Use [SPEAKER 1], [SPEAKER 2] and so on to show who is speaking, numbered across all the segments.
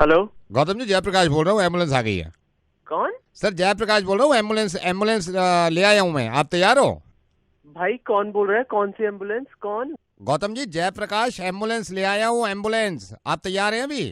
[SPEAKER 1] Hello.
[SPEAKER 2] Gautam ji, Jayaprakash बोल रहा हूँ, एम्बुलेंस आ गई है।
[SPEAKER 1] कौन?
[SPEAKER 2] सर जयप्रकाश बोल रहा हूँ, एम्बुलेंस एम्बुलेंस ले आया हूँ मैं, आप तैयार हो?
[SPEAKER 1] भाई कौन बोल रहा है? कौन सी एम्बुलेंस? कौन?
[SPEAKER 2] गौतम जी, जयप्रकाश एम्बुलेंस ले आया हूँ, एम्बुलेंस। आप तैयार हैं अभी?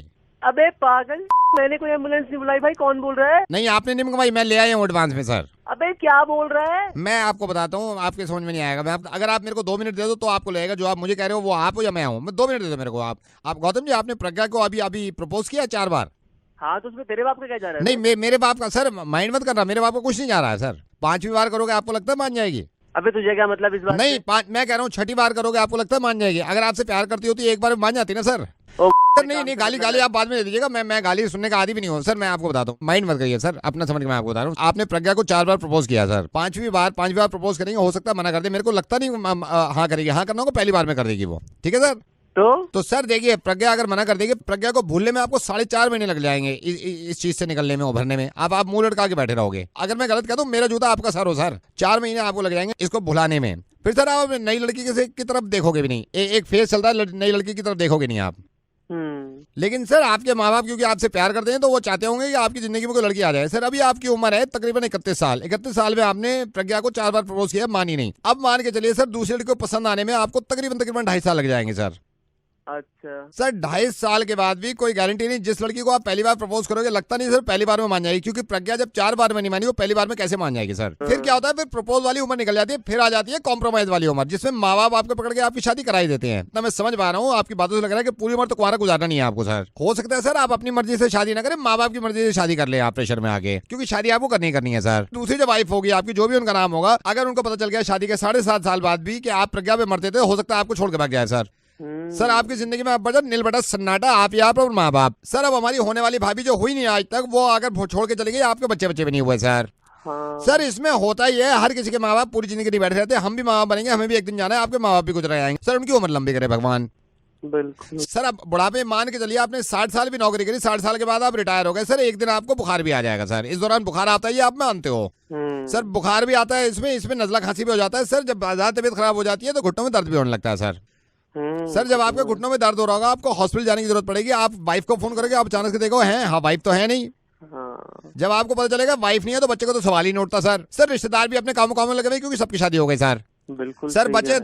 [SPEAKER 1] अबे पागल, मैंने कोई एम्बुलेंस नहीं बुलाई भाई। कौन बोल रहा है?
[SPEAKER 2] नहीं, आपने नहीं मंगवाई, मैं ले आया हूँ एडवांस में सर।
[SPEAKER 1] अबे क्या बोल रहा है?
[SPEAKER 2] मैं आपको बताता हूँ, आपके समझ में नहीं आएगा। अगर आप मेरे को 2 मिनट दे दो तो आपको लगेगा जो आप मुझे कह रहे हो वो आप हो या मैं हूँ। मैं 2 मिनट दे दो मेरे को। आप गौतम जी, आपने प्रज्ञा को अभी अभी प्रपोज किया 4 बार?
[SPEAKER 1] हाँ तो उसमें तेरे बाप का क्या जा रहा है
[SPEAKER 2] नहीं,
[SPEAKER 1] बे?
[SPEAKER 2] मेरे बाप का सर माइंड मत करना, मेरे बाप को कुछ नहीं जा रहा है सर। 5वीं बार करोगे आपको लगता है मान जाएगी?
[SPEAKER 1] अबे तुझे क्या मतलब इस बात
[SPEAKER 2] नहीं,
[SPEAKER 1] से?
[SPEAKER 2] मैं कह रहा हूँ 6ठी बार करोगे आपको लगता है मान जाएगी? अगर आपसे प्यार करती होती एक बार में मान जाती ना सर।
[SPEAKER 1] ओ
[SPEAKER 2] सर नहीं
[SPEAKER 1] काम
[SPEAKER 2] नहीं,
[SPEAKER 1] से
[SPEAKER 2] गाली
[SPEAKER 1] मतलब
[SPEAKER 2] गाली
[SPEAKER 1] है।
[SPEAKER 2] आप बाद में दे दीजिएगा। मैं गाली सुनने का आदी भी नहीं हूँ सर। मैं आपको बताता हूँ, माइंड मत करिए सर, अपना समझ के मैं आपको बता रहा हूँ। आपने प्रज्ञा को 4 बार प्रपोज किया सर। 5वीं बार प्रपोज करेंगे, हो सकता है मना कर दे। मेरे को लगता नहीं हाँ करेगी। हाँ करना होगा, पहली बार में कर देगी वो, ठीक है सर?
[SPEAKER 1] तो
[SPEAKER 2] सर देखिए, प्रज्ञा अगर मना कर देगी, प्रज्ञा को भूलने में आपको 4.5 महीने लग जाएंगे, इस चीज से निकलने में, उभरने में। आप मुंह लटका के बैठे रहोगे। अगर मैं गलत कह दूं, मेरा जूता आपका सर हो सर। 4 महीने आपको लग जाएंगे इसको भुलाने में। फिर सर आप नई लड़की की तरफ देखोगे भी नहीं। एक फेस चलता है, नई लड़की की तरफ देखोगे नहीं आप। लेकिन सर आपके माँ बाप क्योंकि आपसे प्यार करते हैं तो वो चाहते होंगे कि आपकी जिंदगी में कोई लड़की आ जाए। सर अभी आपकी उम्र है तकरीबन 31 साल। 31 साल में आपने प्रज्ञा को 4 बार प्रपोज किया, मानी नहीं। अब मान के चलिए सर, दूसरी लड़की को पसंद आने में आपको तकरीबन 2.5 साल लग जाएंगे सर।
[SPEAKER 1] अच्छा
[SPEAKER 2] सर 2.5 साल के बाद भी कोई गारंटी नहीं। जिस लड़की को आप पहली बार प्रपोज करोगे, लगता नहीं सर पहली बार में मान जाएगी, क्योंकि प्रज्ञा जब 4 बार में नहीं मानी, वो पहली बार में कैसे मान जाएगी सर? फिर क्या होता है, फिर प्रपोज वाली उम्र निकल जाती है, फिर आ जाती है कॉम्प्रोमाइज वाली उम्र, जिसमें माँ बाप आपको पकड़ के आपकी शादी कराई देते हैं। तो मैं समझ पा रहा हूँ, आपकी बातों से लग रहा है कि पूरी उम्र तो कुंवारा गुजारना नहीं है आपको सर। हो सकता है सर आप अपनी मर्जी से शादी ना करें, माँ बाप की मर्जी से शादी कर ले आप प्रेशर में आके, क्योंकि शादी आपको करनी है सर। दूसरी जो वाइफ होगी आपकी, जो भी उनका नाम होगा, अगर उनको पता चल गया शादी के 7.5 साल बाद भी कि आप प्रज्ञा पे मरते थे, हो सकता है आपको छोड़ के भाग जाए सर। सर आपकी जिंदगी में अब बचा नील बटा सन्नाटा, आप यहाँ पर माँ बाप। सर अब हमारी होने वाली भाभी जो हुई नहीं आज तक, वो अगर छोड़ के चले गई, आपके बच्चे भी नहीं हुए सर।
[SPEAKER 1] हाँ।
[SPEAKER 2] सर इसमें होता ही है, हर किसी के माँ बाप पूरी जिंदगी नहीं बैठे रहते। हम भी माँ बाप बनेंगे, हमें भी एक दिन जाना है। आपके माँ बाप भी गुजर जाएंगे सर, उनकी उम्र लंबी करे भगवान।
[SPEAKER 1] बिल्कुल।
[SPEAKER 2] सर अब बुढ़ापे मान के चलिए, आपने 60 साल भी नौकरी करी, 60 साल के बाद आप रिटायर हो गए सर, एक दिन आपको बुखार भी आ जाएगा सर। इस दौरान बुखार आता है, ये आप मानते हो? सर बुखार भी आता है, इसमें नजला खांसी भी हो जाता है सर। जब ज्यादा तबीयत खराब हो जाती है तो घुटनों में दर्द भी होने लगता है सर। सर जब आपके घुटनों में दर्द हो रहा होगा, आपको हॉस्पिटल जाने की जरूरत पड़ेगी। आप वाइफ को फोन करोगे, आप अचानक से देखो है, हाँ वाइफ तो है नहीं।
[SPEAKER 1] हाँ।
[SPEAKER 2] जब आपको पता चलेगा वाइफ नहीं है, तो बच्चे को तो सवाल ही नहीं उठता सर। सर रिश्तेदार भी अपने कामों में लगे हुए, क्योंकि सबकी शादी हो गई सर।
[SPEAKER 1] बिल्कुल
[SPEAKER 2] सर
[SPEAKER 1] सही
[SPEAKER 2] बच्चे
[SPEAKER 1] है।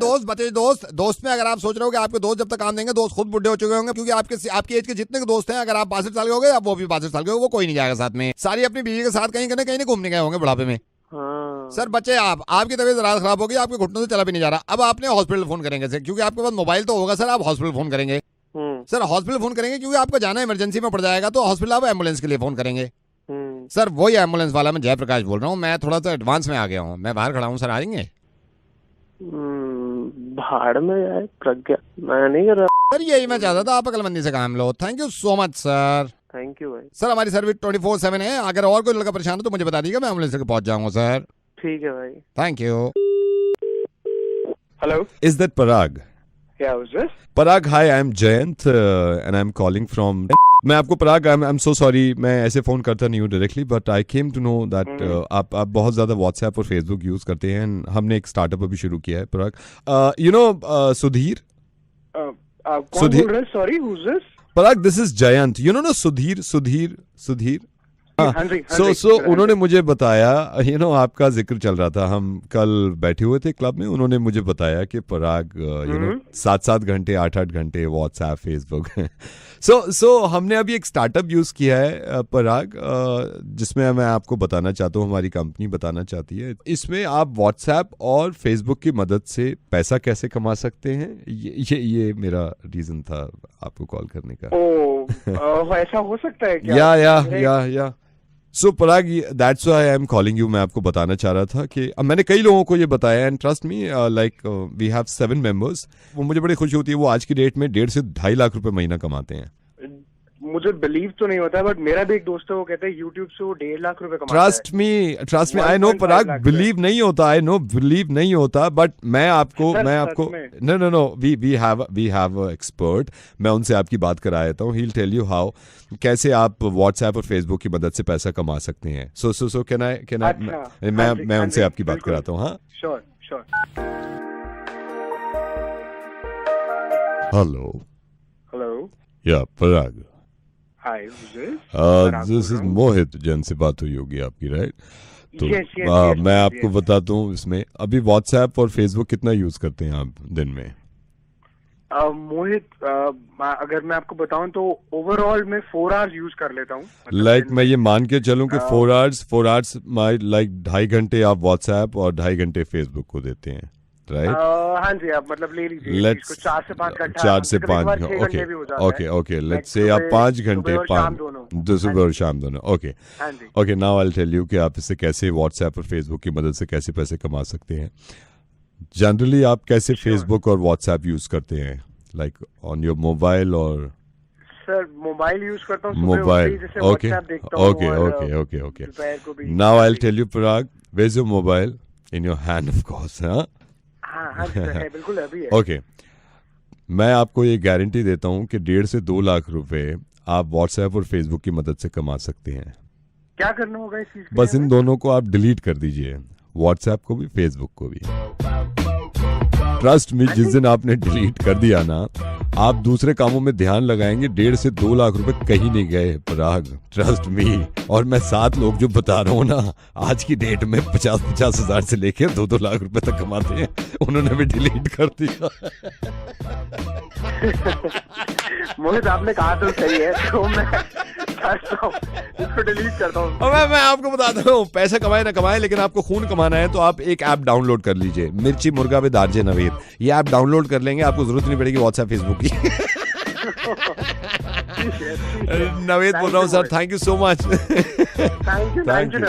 [SPEAKER 2] दोस्त में अगर आप सोच रहे हो कि आपके दोस्त जब तक काम देंगे, दोस्त खुद बुढ़े हो चुके होंगे, क्योंकि आपकी एज के जितने के दोस्त हैं, अगर आप 62 साल के हो गए, अब वो भी 62 साल के हो, वो कोई नहीं जाएगा साथ में। सारी अपनी बीवी के साथ कहीं कहीं घूमने गए होंगे बुढ़ापे में।
[SPEAKER 1] हाँ।
[SPEAKER 2] सर बच्चे आपकी तबीयत रात खराब होगी, आपके घुटनों से चला भी नहीं जा रहा। अब आपने हॉस्पिटल फोन करेंगे सर, क्योंकि आपके पास मोबाइल तो होगा सर, आप हॉस्पिटल फोन करेंगे। सर हॉस्पिटल फोन करेंगे क्योंकि आपको जाना इमरजेंसी में पड़ जाएगा, तो हॉस्पिटल आप एम्बुलेंस के लिए फोन करेंगे। सर वही एम्बुलेंस वाला मैं जयप्रकाश बोल रहा हूँ। मैं थोड़ा सा एडवांस में आ गया हूँ, मैं बाहर खड़ा हूँ सर, आ जाएंगे?
[SPEAKER 1] भाड़ में जाए प्रज्ञा, मैं नहीं कर रहा।
[SPEAKER 2] सर यही मैं चाहता था, आप अकलमंदी से काम लो। Thank you so much sir.
[SPEAKER 1] Thank you भाई।
[SPEAKER 2] सर हमारी सर्विस 24/7 है, अगर और कोई लड़का परेशान हो तो मुझे बता दीजिएगा, मैं एम्बुलेंस से पहुंच जाऊंगा सर।
[SPEAKER 1] ठीक है भाई।
[SPEAKER 2] Thank you.
[SPEAKER 3] Hello?
[SPEAKER 4] Is that Parag?
[SPEAKER 3] Yeah, who's this?
[SPEAKER 4] Parag, hi, I'm Jayant and I'm calling from. मैं आपको पराग, I'm so sorry, मैं ऐसे फ़ोन करता नहीं हूँ directly, but I came to know that आप बहुत ज़्यादा व्हाट्सएप और फेसबुक यूज़ करते हैं। हमने एक स्टार्टअप अभी शुरू किया है पराग। You know Sudhir?
[SPEAKER 3] कौन बोल रहे हैं? Sorry, who's this?
[SPEAKER 4] Parag, this is Jayant. You know Sudhir.
[SPEAKER 3] हाँ जी,
[SPEAKER 4] सो उन्होंने मुझे बताया, यू नो आपका जिक्र चल रहा था, हम कल बैठे हुए थे क्लब में, उन्होंने मुझे बताया कि पराग यू नो 7-7 घंटे 8-8 घंटे व्हाट्सएप फेसबुक सो हमने अभी एक स्टार्टअप यूज़ किया है पराग, जिसमें मैं आपको बताना चाहता हूँ, हमारी कंपनी बताना चाहती है। इसमें आप व्हाट्सएप और फेसबुक की मदद से पैसा कैसे कमा सकते हैं, ये मेरा रीज़न था आपको कॉल करने का।
[SPEAKER 3] ओह, ऐसा हो सकता है क्या?
[SPEAKER 4] या so Parag, that's why I am calling you. मैं आपको बताना चाह रहा था कि मैंने कई लोगों को ये बताया, and trust me, like we have 7 members. वो मुझे बड़ी खुशी होती है, वो आज की डेट में 1.5 से 2.5 लाख रुपए महीना कमाते हैं।
[SPEAKER 3] मुझे बिलीव तो नहीं होता, बट मेरा भी एक दोस्त है, वो कहता है यूट्यूब से वो 1.5 लाख रुपए कमाता है।
[SPEAKER 4] Trust me, I know Parag, believe नहीं होता, बट मैं आपको नो, वी हैव एक्सपर्ट। मैं उनसे आपकी बात करा देता हूँ, he will tell you how, कैसे आप व्हाट्सएप और फेसबुक की मदद से पैसा कमा सकते हैं। सो कैन आई मैं उनसे आपकी बात कराता हूँ। हाँ,
[SPEAKER 3] श्योर।
[SPEAKER 4] Hello
[SPEAKER 3] hello.
[SPEAKER 4] या पराग,
[SPEAKER 3] हाय विजय,
[SPEAKER 4] दिस इज मोहित जैन से बात हुई होगी आपकी, राइट? तो
[SPEAKER 3] yes,
[SPEAKER 4] मैं आपको बताता हूँ इसमें अभी व्हाट्सएप और फेसबुक कितना यूज करते हैं आप दिन में?
[SPEAKER 3] मोहित, अगर मैं आपको बताऊं तो ओवरऑल मैं 4 आवर्स यूज कर लेता हूँ।
[SPEAKER 4] लाइक मैं ये मान के चलूं कि 4 आवर्स माई लाइक 2.5 घंटे आप व्हाट्सएप और 2.5 घंटे फेसबुक को देते हैं, राइट?
[SPEAKER 3] हाँ जी, आप मतलब ले लीजिए इसको 4 से 5 घंटा,
[SPEAKER 4] 4 से 5, ओके लेट्स से आप 5 घंटे, सुबह और शाम दोनों, okay. Okay, now I will tell you कि आप इससे कैसे व्हाट्सएप और फेसबुक की मदद से कैसे पैसे कमा सकते हैं। जनरली आप कैसे फेसबुक और व्हाट्सएप यूज करते हैं, लाइक ऑन योर मोबाइल? और
[SPEAKER 3] सर मोबाइल यूज करता हूँ,
[SPEAKER 4] mobile, okay. Now I will tell you Parag, where is your mobile? In your hand of course.
[SPEAKER 3] हाँ है, बिल्कुल अभी है।
[SPEAKER 4] ओके, मैं आपको ये गारंटी देता हूँ कि 1.5 से 2 लाख रुपए आप व्हाट्सएप और फेसबुक की मदद से कमा सकते हैं।
[SPEAKER 3] क्या करना होगा इस चीज के
[SPEAKER 4] बस
[SPEAKER 3] लिए?
[SPEAKER 4] इन दोनों को आप डिलीट कर दीजिए, व्हाट्सएप को भी फेसबुक को भी। ट्रस्ट मी, जिस दिन आपने डिलीट कर दिया ना, आप दूसरे कामों में ध्यान लगाएंगे, 1.5 से 2 लाख रुपए कहीं नहीं गए पराग, ट्रस्ट मी। और मैं 7 लोग जो बता रहा हूँ ना, आज की डेट में 50-50 हजार से लेके 2-2 लाख रुपए तक कमाते हैं, उन्होंने भी डिलीट कर दिया।
[SPEAKER 3] मोहित, आपने कहा तो सही है, तो मैं इसको डिलीट करता हूँ।
[SPEAKER 4] मैं आपको बताता हूँ, पैसा कमाए ना कमाए, लेकिन आपको खून कमाना है तो आप एक ऐप डाउनलोड कर लीजिए, मिर्ची मुर्गा विद आरजे नवीद। ये ऐप डाउनलोड कर लेंगे, आपको जरूरत नहीं पड़ेगी व्हाट्सएप फेसबुक की। नवीद बोल रहा हूँ sir, thank you so much.
[SPEAKER 3] Thank you.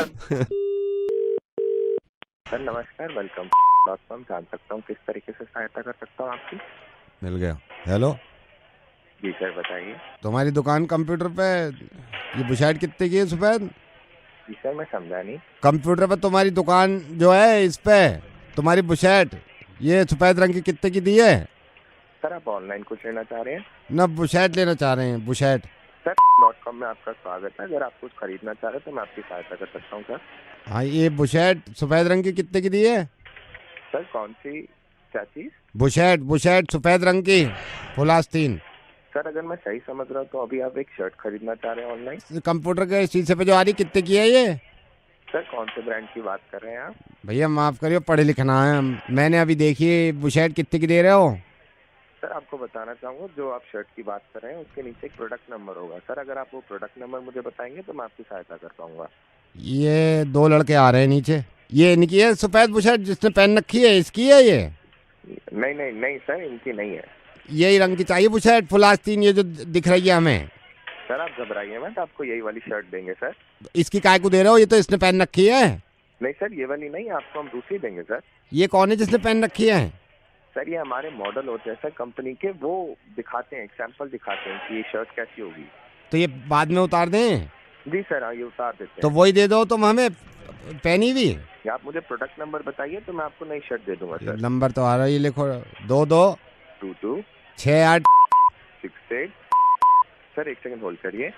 [SPEAKER 5] Sir नमस्कार, वेलकम। जान सकता हूँ किस तरीके से सहायता कर सकता हूँ आपकी?
[SPEAKER 2] मिल गया। हेलो
[SPEAKER 5] जी सर, बताइए।
[SPEAKER 2] तुम्हारी दुकान कंप्यूटर पे ये बुशर्ट कितने की है सफेद?
[SPEAKER 5] जी सर, मैं समझा नहीं।
[SPEAKER 2] कंप्यूटर पे तुम्हारी दुकान जो है, इस पे तुम्हारी बुशर्ट ये सफेद रंग की कितने की दी है?
[SPEAKER 5] सर आप ऑनलाइन कुछ लेना चाह रहे हैं?
[SPEAKER 2] ना बुशर्ट लेना चाह रहे हैं, बुशर्ट।
[SPEAKER 5] सर .com में आपका स्वागत है। अगर आप कुछ खरीदना चाह रहे हैं तो मैं आपकी सहायता कर सकता हूँ सर।
[SPEAKER 2] हाँ, ये बुशर्ट सफेद रंग की कितने की दी है?
[SPEAKER 5] सर कौन सी, क्या चीज?
[SPEAKER 2] बुशर्ट सफेद रंग की, फुल आस्तीन।
[SPEAKER 5] सर अगर मैं सही समझ रहा हूँ तो अभी आप एक शर्ट खरीदना चाह रहे हैं ऑनलाइन?
[SPEAKER 2] कंप्यूटर के शीशे पे जो आ रही कितने की है ये?
[SPEAKER 5] सर कौन से ब्रांड की बात कर रहे हैं आप?
[SPEAKER 2] भैया माफ करिए, पढ़े लिखना है, मैंने अभी देखी। बुशर्ट कितने की दे रहे हो?
[SPEAKER 5] सर आपको बताना चाहूँगा, जो आप शर्ट की बात कर रहे हैं उसके नीचे एक प्रोडक्ट नंबर होगा। सर अगर आप वो प्रोडक्ट नंबर मुझे बताएंगे तो मैं आपकी सहायता कर पाऊंगा।
[SPEAKER 2] ये 2 लड़के आ रहे हैं नीचे, ये इनकी है सफेद बुशर्ट जिसने पहन रखी है, इसकी है ये?
[SPEAKER 5] नहीं सर, इनकी नहीं है।
[SPEAKER 2] यही रंग की चाहिए बुशर्ट, फुल आस्तीन, ये जो दिख रही है हमें।
[SPEAKER 5] सर आप घबराइए मत, आपको यही वाली शर्ट देंगे सर।
[SPEAKER 2] इसकी काय को दे रहे हो? ये तो इसने पहन रखी है।
[SPEAKER 5] नहीं सर, ये वाली नहीं, आपको हम दूसरी देंगे सर।
[SPEAKER 2] ये कौन है जिसने पहन रखी है?
[SPEAKER 5] सर ये हमारे मॉडल होते हैं सर कंपनी के, वो दिखाते हैं, एग्जाम्पल दिखाते हैं कि ये शर्ट कैसी होगी।
[SPEAKER 2] तो ये बाद में उतार दें?
[SPEAKER 5] जी सर, हाँ ये उतार देते हैं।
[SPEAKER 2] तो वही दे दो तुम हमें, पहनी हुई।
[SPEAKER 5] आप मुझे प्रोडक्ट नंबर बताइए तो मैं आपको नई शर्ट दे दूंगा सर।
[SPEAKER 2] नंबर तो आ रहा है, ये लिखो 22 68
[SPEAKER 5] 68। सर एक सेकंड होल्ड करिए।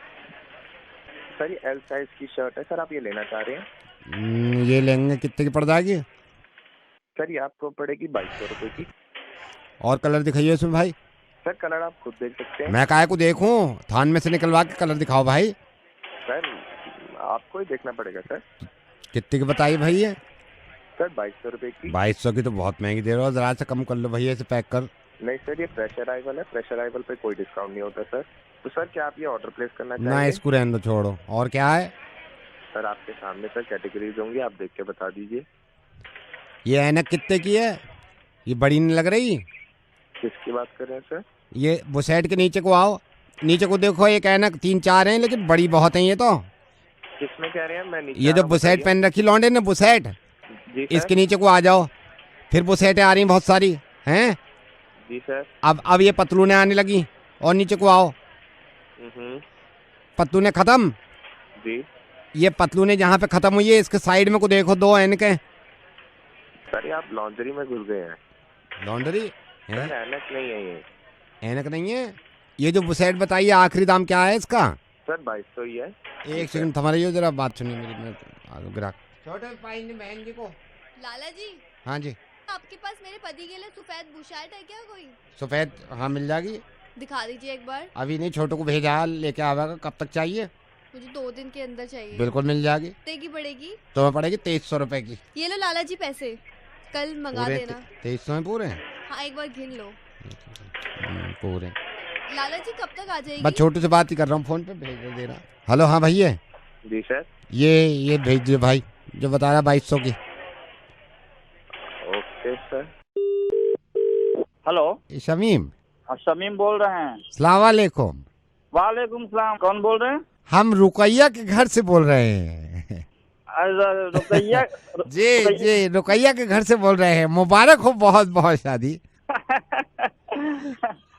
[SPEAKER 5] सर ये एल साइज की शर्ट है सर, आप ये लेना चाह रहे हैं?
[SPEAKER 2] ये लेंगे, कितने की पड़ जाएगी?
[SPEAKER 5] सर ये आपको पड़ेगी 2200 रुपए की।
[SPEAKER 2] और कलर दिखाइए इसमें भाई।
[SPEAKER 5] सर कलर आप खुद देख सकते हैं।
[SPEAKER 2] मैं काहे को देखूं, थान में से निकलवा के कलर दिखाओ भाई।
[SPEAKER 5] सर आपको ही देखना पड़ेगा सर।
[SPEAKER 2] कितने की बताइए भाई ये?
[SPEAKER 5] सर 2200 रुपए की।
[SPEAKER 2] 2200 की तो बहुत महंगी दे रहे हो, जरा से कम कर लो भैया, इसे पैक कर।
[SPEAKER 5] नहीं सर, ये फ्रेश अराइवल है, फ्रेश अराइवल पे कोई डिस्काउंट नहीं होता सर। तो सर क्या आप ये ऑर्डर प्लेस करना
[SPEAKER 2] ना,
[SPEAKER 5] चाहेंगे?
[SPEAKER 2] इसको रहने दो, छोड़ो। और क्या है?
[SPEAKER 5] सर आपके सामने सर कैटेगरीज होंगी, आप देख के बता दीजिए।
[SPEAKER 2] ये ऐनक कितने की है? ये बड़ी नहीं लग रही?
[SPEAKER 5] किसकी बात कर रहे हैं सर?
[SPEAKER 2] ये बुशर्ट के नीचे को आओ, नीचे को देखो, एक ऐनक 3-4 हैं लेकिन बड़ी बहुत है ये तो।
[SPEAKER 5] किसमें कह रहे हैं? मैं नीचे
[SPEAKER 2] ये जो बुशर्ट पहन रखी लौंडे ने, बुशर्ट,
[SPEAKER 5] जी सर।
[SPEAKER 2] इसके नीचे को आ जाओ, फिर बुशर्टें आ रही बहुत सारी हैं।
[SPEAKER 5] जी सर।
[SPEAKER 2] अब ये पतलूने आने लगी, और नीचे को आओ। पतलूने खत्म
[SPEAKER 5] जी।
[SPEAKER 2] ये पतलूने जहाँ पे खत्म हुई है, इसके साइड में को देखो, 2 ऐनकें।
[SPEAKER 5] सर ये आप लॉन्ड्री में घुस गए हैं।
[SPEAKER 2] लॉन्ड्री?
[SPEAKER 5] सर ऐनक नहीं है ये।
[SPEAKER 2] ऐनक नहीं है? ये जो बुशर्ट बताइए, आखिरी दाम क्या है इसका?
[SPEAKER 5] सर 2200 ही है।
[SPEAKER 2] एक सेकंड थमाइए, जरा बात सुनिए मेरी, मैं ग्राहक। छोटे पाइन बहन जी को।
[SPEAKER 6] लाला जी,
[SPEAKER 2] हाँ जी।
[SPEAKER 6] आपके पास मेरे पति के लिए सफेद बुशर्ट है क्या कोई?
[SPEAKER 2] सफेद? हाँ मिल जाएगी।
[SPEAKER 6] दिखा दीजिए एक बार।
[SPEAKER 2] अभी नहीं, छोटू को भेजा लेके आवेगा। कब तक चाहिए?
[SPEAKER 6] मुझे 2 दिन के अंदर चाहिए।
[SPEAKER 2] बिल्कुल मिल जाएगी।
[SPEAKER 6] कितने की पड़ेगी?
[SPEAKER 2] तुम्हें पड़ेगी 2300 रुपए की।
[SPEAKER 6] ये लो लाला जी पैसे, कल मंगा देना।
[SPEAKER 2] 2300 में पूरे?
[SPEAKER 6] हाँ एक बार गिन लो।
[SPEAKER 2] पूरे।
[SPEAKER 6] लाला जी कब तक आ जाएगी?
[SPEAKER 2] बस छोटू से बात ही कर रहा हूँ, फोन पे भेज देना। हेलो, हाँ भैया,
[SPEAKER 5] जी सर।
[SPEAKER 2] ये भेज दियो भाई, जो बता रहा 2200 की।
[SPEAKER 5] Okay sir.
[SPEAKER 7] Hello,
[SPEAKER 2] Shamim.
[SPEAKER 7] Shamim बोल रहे हैं।
[SPEAKER 2] सलाम वालेकुम।
[SPEAKER 7] वालेकुम सलाम। कौन बोल रहे हैं?
[SPEAKER 2] हम रुकैया के घर से बोल रहे हैं।
[SPEAKER 7] रुकैया?
[SPEAKER 2] जी, रुकैया के घर से बोल रहे हैं। मुबारक हो बहुत बहुत शादी।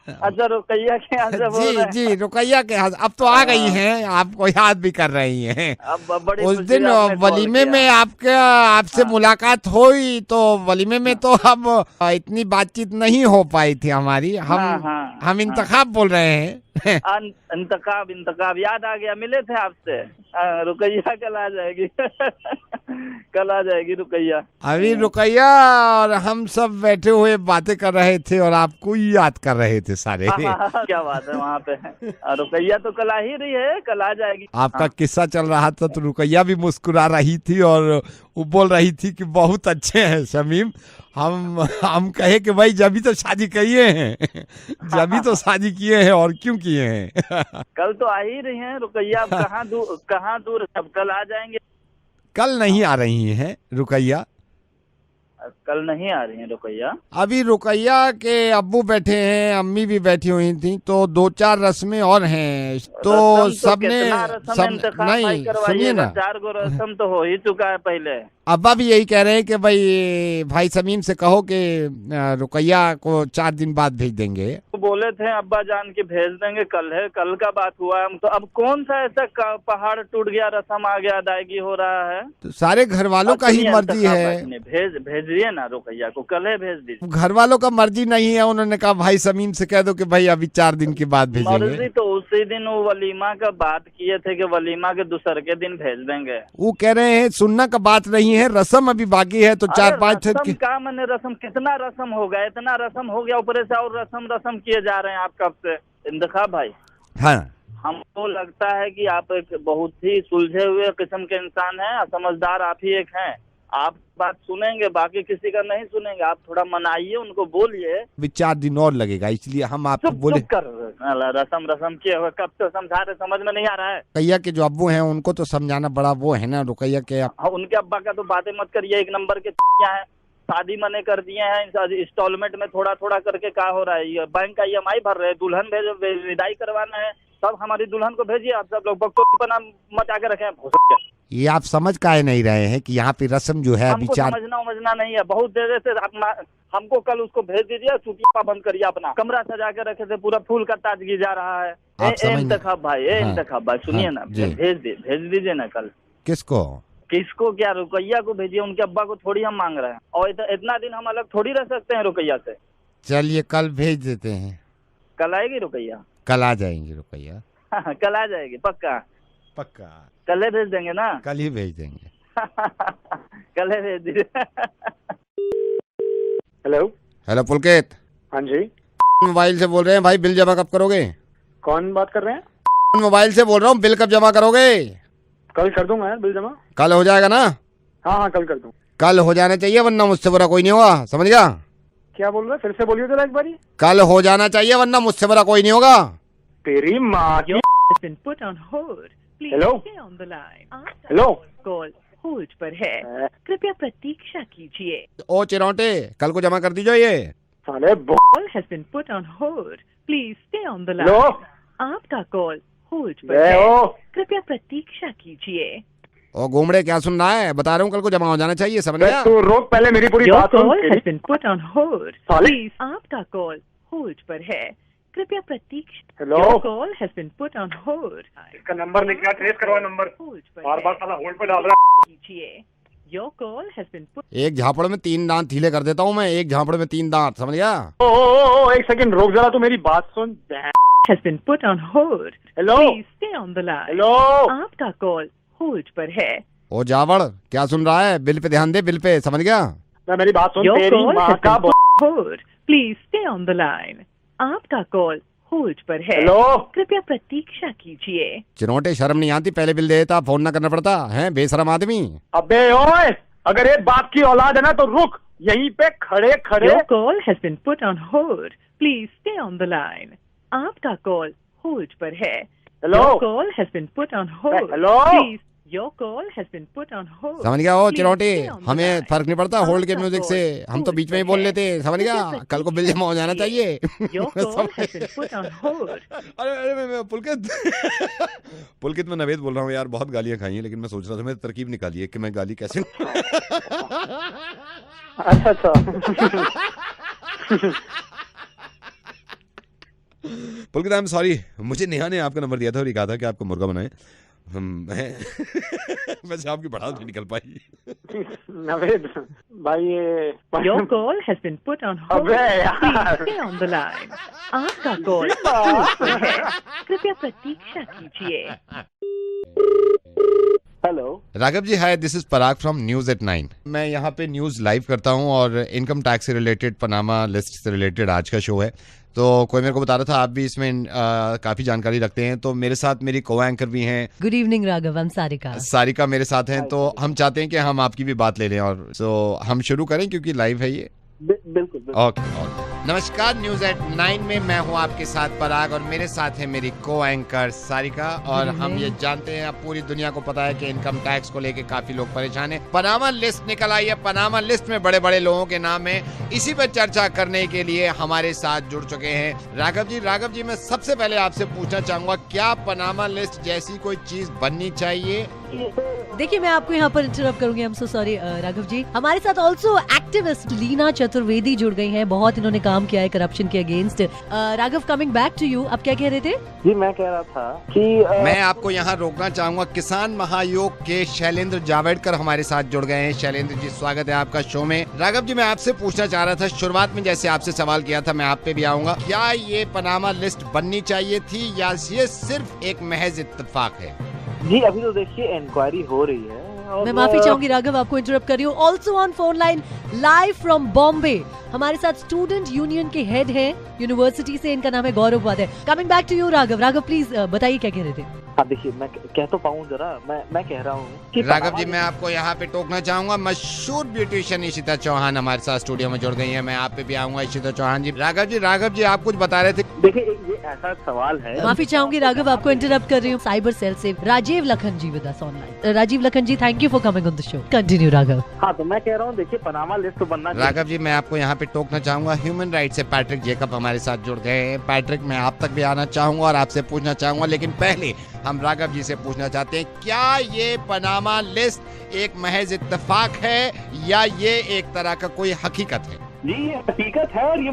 [SPEAKER 7] अच्छा, रुकैया के यहाँ से बोल रहे हैं?
[SPEAKER 2] जी, रुकैया के यहाँ। अब तो आ गई हैं, आपको याद भी कर रही हैं।
[SPEAKER 7] अब बड़ी
[SPEAKER 2] उस
[SPEAKER 7] खुशी
[SPEAKER 2] दिन
[SPEAKER 7] आपने कॉल
[SPEAKER 2] वलीमे
[SPEAKER 7] किया।
[SPEAKER 2] में आपसे मुलाकात हुई, तो वलीमे में तो हम इतनी बातचीत नहीं हो पाई थी हमारी। हम इंतखाब बोल रहे हैं।
[SPEAKER 7] इंतखाब याद आ गया, मिले थे आपसे। रुकैया कल आ जाएगी। कल आ जाएगी रुकैया।
[SPEAKER 2] अभी रुकैया और हम सब बैठे हुए बातें कर रहे थे और आपको ही याद कर रहे थे सारे।
[SPEAKER 7] क्या बात है, वहाँ पे रुकैया तो कल आ ही रही है, कल आ जाएगी।
[SPEAKER 2] आपका किस्सा चल रहा था तो रुकैया भी मुस्कुरा रही थी और वो बोल रही थी कि बहुत अच्छे हैं शमीम। हम कहे कि भाई जब तो शादी किए हैं, जब तो शादी किए हैं, और क्यों किए हैं।
[SPEAKER 7] कल तो आ ही रही हैं रुकैया। कहाँ दूर, अब कल आ जाएंगे।
[SPEAKER 2] कल नहीं आ रही हैं रुकैया?
[SPEAKER 7] कल नहीं आ रही हैं रुकैया।
[SPEAKER 2] अभी रुकैया के अब्बू बैठे हैं, अम्मी भी बैठी हुई थी, तो 2-4 रस्में और हैं। तो सबने नहीं, सुनिए ना,
[SPEAKER 7] 4 गो रस्म तो हो ही चुका है पहले।
[SPEAKER 2] अब्बा भी यही कह रहे हैं कि भाई शमीम से कहो कि रुकैया को 4 दिन बाद भेज देंगे।
[SPEAKER 7] तो बोले थे अब्बा जान के भेज देंगे, कल है, कल का बात हुआ है। तो अब कौन सा ऐसा पहाड़ टूट गया, रस्म आ गया, अदायगी हो रहा है?
[SPEAKER 2] तो सारे घर वालों का ही मर्जी है।
[SPEAKER 7] भेजिए ना रुकैया को, कल है भेज दीजिए।
[SPEAKER 2] घर वालों का मर्जी नहीं है, उन्होंने कहा भाई शमीम से कह दो कि भाई अभी 4 दिन के बाद भेजेंगे।
[SPEAKER 7] मर्जी तो उसी दिन वो वलीमा का बात किए थे कि वलीमा के दूसर के दिन भेज देंगे।
[SPEAKER 2] वो कह रहे हैं सुनना का बात नहीं है, रस्म अभी बाकी है। तो 4-5
[SPEAKER 7] रस्म का मैंने रस्म, कितना रस्म हो गया, इतना रस्म हो गया, ऊपर से और रस्म किए जा रहे हैं आप कब से। इंतखाब भाई,
[SPEAKER 2] हाँ,
[SPEAKER 7] हमको लगता है कि आप एक बहुत ही सुलझे हुए किस्म के इंसान हैं, समझदार आप ही एक हैं। आप बात सुनेंगे, बाकी किसी का नहीं सुनेंगे। आप थोड़ा मनाइए, उनको बोलिए।
[SPEAKER 2] अभी 4 दिन और लगेगा, इसलिए हम आपको बोले।
[SPEAKER 7] रस्म किए हुए कब से समझा रहे, समझ में नहीं आ रहा है।
[SPEAKER 2] रुकैया के जो अब्बू हैं उनको तो समझाना बड़ा वो है ना। रुकैया के
[SPEAKER 7] उनके अब्बा का तो बातें मत करिए, 1 नंबर के हैं। शादी मने कर दिए हैं, इंस्टॉलमेंट में थोड़ा थोड़ा करके क्या हो रहा है। ये बैंक का EMI भर रहे हैं, दुल्हन भेज, विदाई करवाना है, सब हमारी दुल्हन को भेजिए। आप सब लोग बकचोदीपना मचा के रखे।
[SPEAKER 2] ये आप समझ काहे नहीं रहे हैं कि यहाँ पे रस्म जो है अभी 4।
[SPEAKER 7] समझना नहीं है, बहुत देर से हमको कल उसको भेज दीजिए। छुट्टियां बंद करिए, अपना कमरा सजा के रखे थे, पूरा फूल का ताजगी जा रहा है। इंतखाब भाई, इंतखाब भाई, सुनिए ना, भेज दीजिए ना कल।
[SPEAKER 2] किसको
[SPEAKER 7] क्या? रुकैया को भेजिए, उनके अब्बा को थोड़ी हम मांग रहे हैं। और इतना दिन हम अलग थोड़ी रह सकते हैं रुकैया से।
[SPEAKER 2] चलिए कल भेज देते हैं।
[SPEAKER 7] कल आएगी रुकैया?
[SPEAKER 2] कल आ जाएंगे रुकैया।
[SPEAKER 7] कल आ जाएगी पक्का? कल ही भेज देंगे ना?
[SPEAKER 2] कल ही भेज देंगे।
[SPEAKER 7] कल ही भेज दीजिए।
[SPEAKER 3] हेलो
[SPEAKER 2] पुलकित।
[SPEAKER 3] हाँ जी,
[SPEAKER 2] मोबाइल से बोल रहे हैं भाई, बिल जमा कब करोगे?
[SPEAKER 3] कौन बात कर रहे हैं?
[SPEAKER 2] मोबाइल से बोल रहा हूँ, बिल कब जमा करोगे?
[SPEAKER 3] कल कर दूंगा यार बिल जमा।
[SPEAKER 2] कल हो जाएगा ना?
[SPEAKER 3] हाँ, कल कर दूँ।
[SPEAKER 2] कल हो जाना चाहिए, वरना मुझसे बुरा कोई नहीं होगा, समझ गया?
[SPEAKER 3] क्या बोल रहे? फिर से बोलिए जरा एक बारी।
[SPEAKER 2] कल हो जाना चाहिए, वरना मुझसे बुरा कोई नहीं होगा।
[SPEAKER 3] तेरी माँ की।
[SPEAKER 8] हेलो
[SPEAKER 3] हेलो,
[SPEAKER 8] कॉल होल्ड पर है, कृपया प्रतीक्षा कीजिए।
[SPEAKER 2] ओ चिरौटे, कल को जमा कर दीजिए ये।
[SPEAKER 3] साले
[SPEAKER 8] call has been put on hold, please stay on the line. आपका कॉल होल्ड पर है, कृपया प्रतीक्षा कीजिए।
[SPEAKER 2] ओ घूमड़े, क्या सुन रहा है? बता रहा हूँ कल को जमा हो जाना चाहिए, समझ गया?
[SPEAKER 3] तू रोक पहले मेरी पूरी बात सुन।
[SPEAKER 8] Call has been put on hold, please. आपका कॉल होल्ड पर है, कृपया प्रतीक्षा।
[SPEAKER 3] Hello,
[SPEAKER 8] call has been put on hold.
[SPEAKER 3] इसका नंबर निकला, ट्रेस करवा नंबर। बार साला होल्ड पे डाल रहा
[SPEAKER 8] कीजिए। Your call has been put.
[SPEAKER 2] एक झापड़ में 3 दांत ढीले कर देता हूँ मैं, एक झापड़ में 3 दांत, समझ गया?
[SPEAKER 3] ओ, एक सेकंड रोक जरा, तू मेरी बात सुन।
[SPEAKER 8] Has been put on hold,
[SPEAKER 3] hello,
[SPEAKER 8] please stay on the line.
[SPEAKER 3] Hello,
[SPEAKER 8] आपका कॉल होल्ड पर है।
[SPEAKER 2] ओ जावड़, क्या सुन रहा है? बिल पे ध्यान दे, बिल पे, समझ गया?
[SPEAKER 3] मेरी बात सुन। तेरी माँ का
[SPEAKER 8] hold, please stay on the line. आपका कॉल होल्ड पर है।
[SPEAKER 3] हेलो
[SPEAKER 8] कृपया प्रतीक्षा कीजिए।
[SPEAKER 2] चिनोटे, शर्म नहीं आती? पहले बिल देता, फोन ना करना पड़ता है, बेशरम आदमी।
[SPEAKER 3] अबे ओए, अगर ये बाप की औलाद है ना तो रुक यहीं पे खड़े खड़े।
[SPEAKER 8] Your call has been put on hold. Please stay on the line. आपका कॉल होल्ड पर है।
[SPEAKER 3] Hello
[SPEAKER 8] Your call has been put on hold.
[SPEAKER 3] Hello
[SPEAKER 8] Please, your call has been put on hold.
[SPEAKER 2] समझ गया? ओ
[SPEAKER 8] Please
[SPEAKER 2] चिनोटे,
[SPEAKER 8] stay on the
[SPEAKER 2] हमें
[SPEAKER 8] line.
[SPEAKER 2] फर्क नहीं पड़ता hold के
[SPEAKER 8] आपका
[SPEAKER 2] म्यूजिक से,
[SPEAKER 8] कॉल
[SPEAKER 2] हम तो बीच में ही
[SPEAKER 8] होल्ड
[SPEAKER 2] बोल
[SPEAKER 8] पर
[SPEAKER 2] लेते हैं, समझ गया?
[SPEAKER 8] है।
[SPEAKER 2] कल को बिल जमा हो जाना चाहिए।
[SPEAKER 8] Your call has been put on hold.
[SPEAKER 4] अरे मैं पुलकित पुलकित मैं नवेद बोल रहा हूँ यार। बहुत गालियां खाई हैं, लेकिन मैं सोच रहा था, मैं तरकीब निकाली है कि मैं गाली कैसे
[SPEAKER 3] अच्छा
[SPEAKER 4] पुलकित आई एम सॉरी, मुझे नेहा ने आपका नंबर दिया था और ये कहा था कि आपको मुर्गा बनाए। वैसे आपकी बढ़ा नहीं निकल पाई।
[SPEAKER 3] नवेद भाई ये
[SPEAKER 8] Your call has been put on hold.
[SPEAKER 3] अबे यार।
[SPEAKER 8] Please stay on the line. आपका कॉल होल्ड पर है। कृपया प्रतीक्षा कीजिए।
[SPEAKER 3] Hello
[SPEAKER 2] Raghav ji, hi, this is Parag from news at 9। मैं यहाँ पे न्यूज लाइव करता हूँ और इनकम टैक्स से रिलेटेड, पनामा लिस्ट से रिलेटेड आज का शो है। तो कोई मेरे को बता रहा था आप भी इसमें काफी जानकारी रखते हैं, तो मेरे साथ मेरी को एंकर भी हैं।
[SPEAKER 9] गुड इवनिंग राघव, हम सारिका।
[SPEAKER 2] सारिका मेरे साथ हैं, तो हम चाहते हैं कि हम आपकी भी बात ले लें, और तो हम शुरू करें क्योंकि लाइव है ये।
[SPEAKER 3] बिल्कुल
[SPEAKER 2] ओके। नमस्कार, न्यूज एट 9 में मैं हूं आपके साथ पराग और मेरे साथ है मेरी को एंकर सारिका। और हम ये जानते हैं, अब पूरी दुनिया को पता है कि इनकम टैक्स को लेके काफी लोग परेशान हैं। पनामा लिस्ट निकल आई है, पनामा लिस्ट में बड़े बड़े लोगों के नाम है। इसी पर चर्चा करने के लिए हमारे साथ जुड़ चुके हैं राघव जी, मैं सबसे पहले आपसे पूछना चाहूंगा, क्या पनामा लिस्ट जैसी कोई चीज बननी चाहिए?
[SPEAKER 9] देखिए, मैं आपको यहाँ पर इंटरप्ट करूंगी, I am so sorry Raghav ji. हमारे साथ ऑल्सो एक्टिविस्ट लीना चतुर्वेदी जुड़ गई हैं। बहुत इन्होंने काम किया है करप्शन के against. Raghav, coming back to you, आप क्या कह रहे थे?
[SPEAKER 3] जी मैं कह रहा था कि
[SPEAKER 2] मैं आपको यहाँ रोकना चाहूंगा, किसान महायोग के शैलेंद्र जावड़कर हमारे साथ जुड़ गए हैं। शैलेंद्र जी, स्वागत है आपका शो में। राघव जी, मैं आपसे पूछना चाह रहा था, शुरुआत में जैसे आपसे सवाल किया था, मैं आप पे भी आऊंगा, क्या ये पनामा लिस्ट बननी चाहिए थी या ये सिर्फ एक महज इत्तेफाक है?
[SPEAKER 3] जी अभी तो देखिए इंक्वायरी हो रही है।
[SPEAKER 9] मैं माफी चाहूंगी राघव, आपको इंटरप्ट कर रही हूँ। Also on phone line live from Bombay हमारे साथ स्टूडेंट यूनियन के हेड हैं यूनिवर्सिटी से, इनका नाम है Gaurav Upadhyay. Coming back to you Raghav please बताइए क्या कह रहे थे?
[SPEAKER 3] हाँ देखिए, मैं कह तो पाऊँ जरा, मैं कह रहा हूँ कि
[SPEAKER 2] राघव जी, मैं आपको यहाँ पे टोकना चाहूंगा, मशहूर ब्यूटिशियन इशिता चौहान हमारे साथ स्टूडियो में जुड़ गई है। मैं आप पे भी आऊंगा, इशिता चौहान जी। राघव जी आप कुछ बता रहे थे।
[SPEAKER 3] देखिए ये ऐसा सवाल है।
[SPEAKER 9] माफी चाहूंगी राघव, आपको इंटरप्ट कर रही हूँ। साइबर सेल से Rajiv Lakhan ji with us online. Rajiv Lakhan ji, thank you for coming on the show. Continue Raghav.
[SPEAKER 3] हाँ तो मैं कह रहा हूँ, देखिए पनामा लिस्ट तो बनना।
[SPEAKER 2] राघव जी, मैं आपको यहाँ पे टोकना चाहूंगा, ह्यूमन राइट से पैट्रिक जेकब हमारे साथ जुड़ गए हैं। पैट्रिक, मैं आप तक भी आना चाहूंगा और आपसे पूछना चाहूंगा, लेकिन पहले हम राघव जी से पूछना चाहते हैं, क्या ये पनामा लिस्ट एक महज इत्तेफाक है या ये एक तरह का कोई हकीकत है?
[SPEAKER 3] जी ये हकीकत है और ये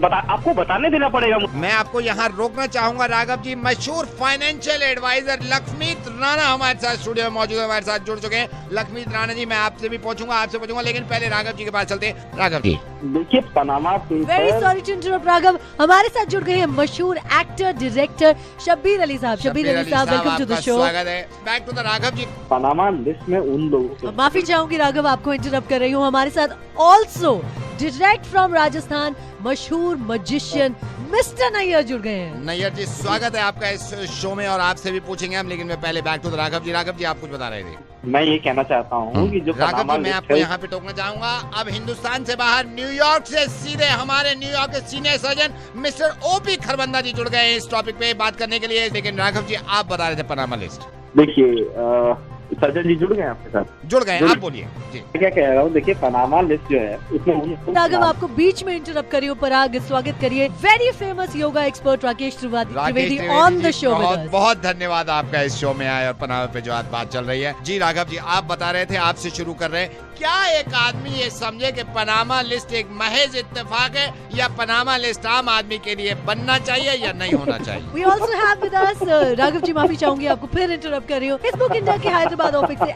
[SPEAKER 3] आपको बताने देना पड़ेगा।
[SPEAKER 2] मैं आपको यहाँ रोकना चाहूंगा राघव जी, मशहूर फाइनेंशियल एडवाइजर लक्ष्मीत राणा हमारे साथ स्टूडियो में मौजूद है, हमारे साथ जुड़ चुके हैं। लक्ष्मीत राणा जी, मैं आपसे भी आपसे पूछूंगा, लेकिन पहले राघव जी के पास चलते हैं। राघव जी,
[SPEAKER 3] देखिए Panama
[SPEAKER 9] very sorry to interrupt Raghav, हमारे साथ जुड़ गए हैं मशहूर एक्टर डायरेक्टर शब्बीर अली साहब। शब्बीर अली साहब, वेलकम टू द शो।
[SPEAKER 2] स्वागत है। Back to the Raghav ji.
[SPEAKER 3] Panama list में उन लोगों
[SPEAKER 9] माफी चाहूंगी राघव, आपको इंटरप्ट कर रही हूँ। हमारे साथ ऑल्सो डायरेक्ट फ्रॉम राजस्थान मशहूर मजिशियन मिस्टर नैयर जुड़ गए हैं।
[SPEAKER 2] नैयर जी, स्वागत है आपका इस शो में और आपसे भी पूछेंगे हम, लेकिन मैं पहले बैक टू द राघव जी। राघव जी, आप कुछ बता रहे थे।
[SPEAKER 3] मैं ये कहना चाहता हूँ कि जो
[SPEAKER 2] राघव जी, मैं आपको यहाँ पे टोकना चाहूंगा, अब हिंदुस्तान से बाहर न्यूयॉर्क से सीधे हमारे न्यूयॉर्क के senior surgeon mister OP Kharbanda ji जुड़ गए हैं इस टॉपिक पे बात करने के लिए। लेकिन राघव जी, आप बता रहे थे पनामा लिस्ट।
[SPEAKER 3] देखिए सर्जन जी जुड़ गए आपके साथ?
[SPEAKER 2] जुड़ गए, आप बोलिए जी।
[SPEAKER 3] क्या कह रहा हूँ, देखिए पनामा लिस्ट जो है उसमें
[SPEAKER 9] राघव, आपको बीच में इंटरप्ट करी हूँ। पराग, स्वागत करिए very famous yoga expert Rakesh Trivedi on the show.
[SPEAKER 2] बहुत धन्यवाद आपका इस शो में आए और पनामा पे जो आज बात चल रही है। जी राघव जी, आप बता रहे थे, आपसे शुरू कर रहे हैं, क्या एक आदमी ये समझे कि पनामा लिस्ट एक महज इत्तेफाक है या पनामा लिस्ट आम आदमी के लिए बनना चाहिए या नहीं होना चाहिए?
[SPEAKER 9] We also have with us Raghav ji, माफी चाहूंगी, आपको फिर इंटरप्ट कर रही हूँ। फेसबुक इंडिया के हैदराबाद बात ऑफिस से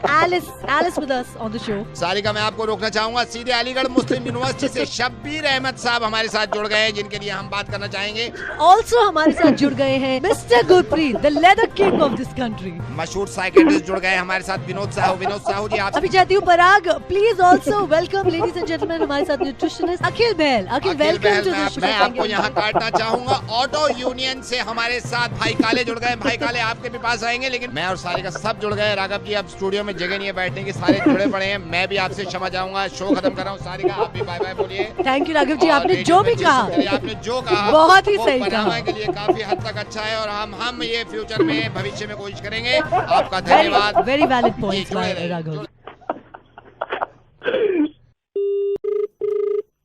[SPEAKER 9] Alice with us on the show.
[SPEAKER 2] Sarika, मैं आपको रोकना चाहूंगा, सीधे अलीगढ़ मुस्लिम यूनिवर्सिटी से शब्बीर अहमद साहब हमारे साथ जुड़ गए हैं, जिनके लिए हम बात करना चाहेंगे।
[SPEAKER 9] ऑल्सो हमारे साथ जुड़ गए हैं mister Gurpreet, the leather king of this country.
[SPEAKER 2] मशहूर साइकियाट्रिस्ट जुड़ गए हमारे साथ, विनोद साहू जी। आप
[SPEAKER 9] अभी चाहती हूँ Parag, please also welcome ladies and gentleman, हमारे साथ nutritionist Akhil Bahl. Akhil welcome to the show.
[SPEAKER 2] मैं आपको यहाँ काटना चाहूंगा। ऑटो यूनियन से हमारे साथ भाई काले जुड़ गए। भाई काले, आपके भी पास आएंगे, लेकिन मैं और सारिका सब जुड़ गए। राघव जी, अब स्टूडियो में जगह नहीं है बैठने की, सारे जुड़े पड़े हैं। मैं भी आपसे क्षमा चाहूंगा, शो खत्म कर रहा हूँ। सारिका, आप भी बाय बाय बोलिए।
[SPEAKER 9] थैंक यू राघव जी, आपने जो भी कहा,
[SPEAKER 2] आपने जो कहा
[SPEAKER 9] बहुत ही सही कहा,
[SPEAKER 2] के लिए काफी हद तक अच्छा है, और हम ये फ्यूचर में, भविष्य में कोशिश करेंगे। आपका धन्यवाद।
[SPEAKER 9] Very valid points by Raghav.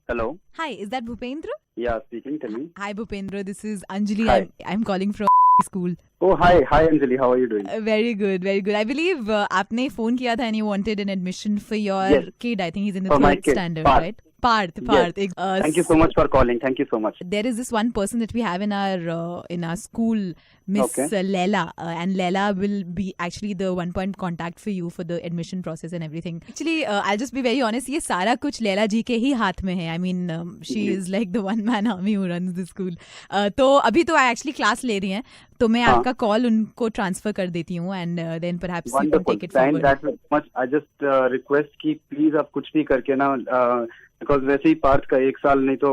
[SPEAKER 10] Hello.
[SPEAKER 11] Hi, is that Bhupendra?
[SPEAKER 10] Yeah, speaking. Tell me.
[SPEAKER 11] Hi, Bhupendra. This is Anjali.
[SPEAKER 10] Hi.
[SPEAKER 11] I'm calling from school.
[SPEAKER 10] Oh, hi. Hi, Anjali. How are you doing?
[SPEAKER 11] Very good, very good. I believe आपने phone किया था and you wanted an admission for your kid. I think he's in the third standard, right? Parth.
[SPEAKER 10] Yes. Thank you so much for calling. Thank you so much.
[SPEAKER 11] There is this one person that we have in our school, Miss Leila, and Leila will be actually the one point contact for you for the admission process and everything. Actually, I'll just be very honest. ये सारा कुछ Leila जी के ही हाथ में है. I mean, she is like the one man army who runs the school. तो अभी तो actually class ले रही हैं. तो मैं आपका कॉल उनको ट्रांसफर कर देती हूँ and then perhaps you can take it forward.
[SPEAKER 10] Thank you so much. I just request कि please आप कुछ भी करके ना, because वैसे ही पार्थ का 1 साल नहीं तो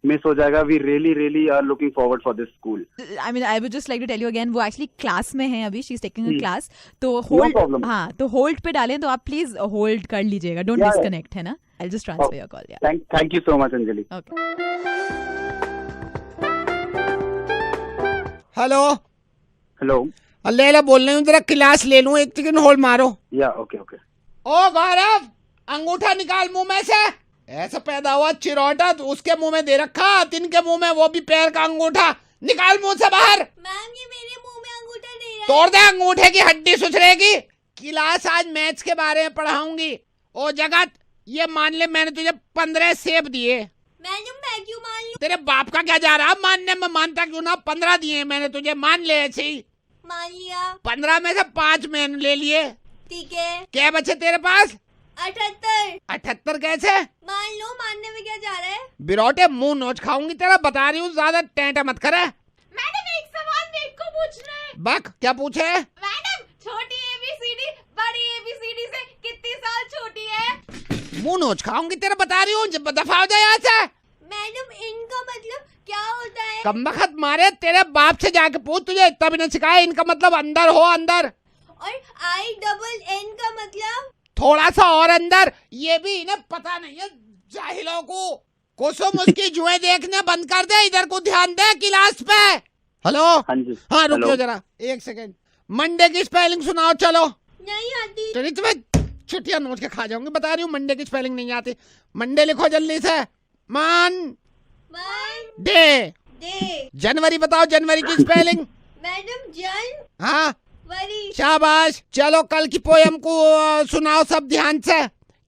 [SPEAKER 10] मिस हो जाएगा. We really are looking forward for this school.
[SPEAKER 11] I mean, I would just like to tell you again, वो actually क्लास में है अभी, she's taking a class. तो होल्ड, हाँ, तो होल्ड पे डालें, तो आप प्लीज होल्ड कर लीजिएगा, डोंट डिस्कनेक्ट, है ना. I'll just transfer your call. Yeah.
[SPEAKER 10] Thank you so much, Anjali.
[SPEAKER 11] Okay.
[SPEAKER 2] Hello, लेला बोल रही हूँ, जरा क्लास ले लूँ, एक सेकंड होल्ड मारो।
[SPEAKER 10] या ओके.
[SPEAKER 2] ओ गौरव, अंगूठा निकाल मुंह में से। ऐसा पैदा हुआ चिरौटा, तो उसके मुंह में दे रखा, तिनके मुंह में वो भी पैर का अंगूठा। निकाल मुंह से बाहर।
[SPEAKER 6] मैम, ये मेरे मुंह में अंगूठा दे रहा है।
[SPEAKER 2] तोड़ दे अंगूठे की हड्डी सुसरेगी। क्लास आज मैथ्स के बारे में पढ़ाऊंगी। ओ जगत, ये मान ले मैंने तुझे 15 सेब दिए।
[SPEAKER 6] मैं क्यों मान लूं?
[SPEAKER 2] तेरे बाप का क्या जा रहा, मानने में मानता क्यों ना। 15 दिए मैंने तुझे, मान ले ऐसे ही।
[SPEAKER 6] मान लिया।
[SPEAKER 2] 15 में से 5 मैंने ले लिए।
[SPEAKER 6] ठीक है।
[SPEAKER 2] क्या बचे तेरे पास?
[SPEAKER 6] 78।
[SPEAKER 2] 78 कैसे?
[SPEAKER 6] मान लो, मानने में क्या जा रहा है।
[SPEAKER 2] बिरोटे, मुंह नोच खाऊंगी तेरा, बता रही हूँ, ज्यादा टेंटा मत करे।
[SPEAKER 6] मैडम, एक सवाल मेरे को पूछना है।
[SPEAKER 2] बक, क्या पूछे?
[SPEAKER 6] मैडम, छोटी ABCD बड़ी ABCD से कितनी साल छोटी है?
[SPEAKER 2] मुंह नोच खाऊंगी तेरा, बता रही हूँ, दफा हो जाए यहाँ से। मैडम,
[SPEAKER 6] इनका मतलब क्या होता है?
[SPEAKER 2] कमबख्त मारे, तेरे बाप से जाके पूछ, तुझे इतना भी नहीं सिखाया। इनका मतलब अंदर हो, अंदर।
[SPEAKER 6] और INN का मतलब?
[SPEAKER 2] थोड़ा सा और अंदर। ये भी इन्हें पता नहीं है जाहिलों को। कुसुम, उसकी जुएं देखने बंद कर दे, इधर को ध्यान दे क्लास पे। हेलो।
[SPEAKER 10] हाँ जी।
[SPEAKER 2] हाँ, रुकियो जरा 1 सेकंड। मंडे की स्पेलिंग सुनाओ। चलो।
[SPEAKER 6] नहीं आती।
[SPEAKER 2] चलिए, तुम्हें छुट्टियां नोच के खा जाऊंगी, बता रही हूँ, मंडे की स्पेलिंग नहीं आती। मंडे लिखो जल्दी से। डे। जनवरी बताओ, जनवरी की स्पेलिंग।
[SPEAKER 6] मैडम,
[SPEAKER 2] हाँ, शाबाश। चलो, कल की पोयम को सुनाओ सब ध्यान से।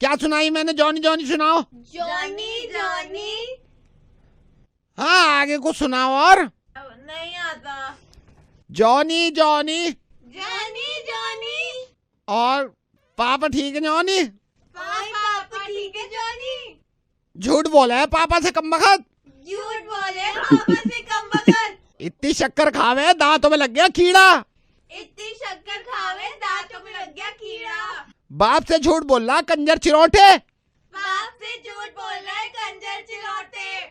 [SPEAKER 2] क्या सुनाई मैंने? जॉनी जॉनी सुनाओ।
[SPEAKER 6] जॉनी।
[SPEAKER 2] हाँ, आगे को सुनाओ। और
[SPEAKER 6] नहीं आता।
[SPEAKER 2] Johnny Johnny. और पापा ठीक है जॉनी?
[SPEAKER 6] पापा ठीक है जॉनी।
[SPEAKER 2] झूठ बोला है पापा से कमबख्त।
[SPEAKER 6] झूठ बोले पापा से कमबख्त।
[SPEAKER 2] इतनी शक्कर खावे, दांतों में लग गया कीड़ा।
[SPEAKER 6] इतनी शक्कर खावे, दांतों में लग गया कीड़ा।
[SPEAKER 2] बाप से झूठ बोल रहा कंजर चिरोटे।
[SPEAKER 6] बाप से झूठ बोल रहा है कंजर चिरोटे।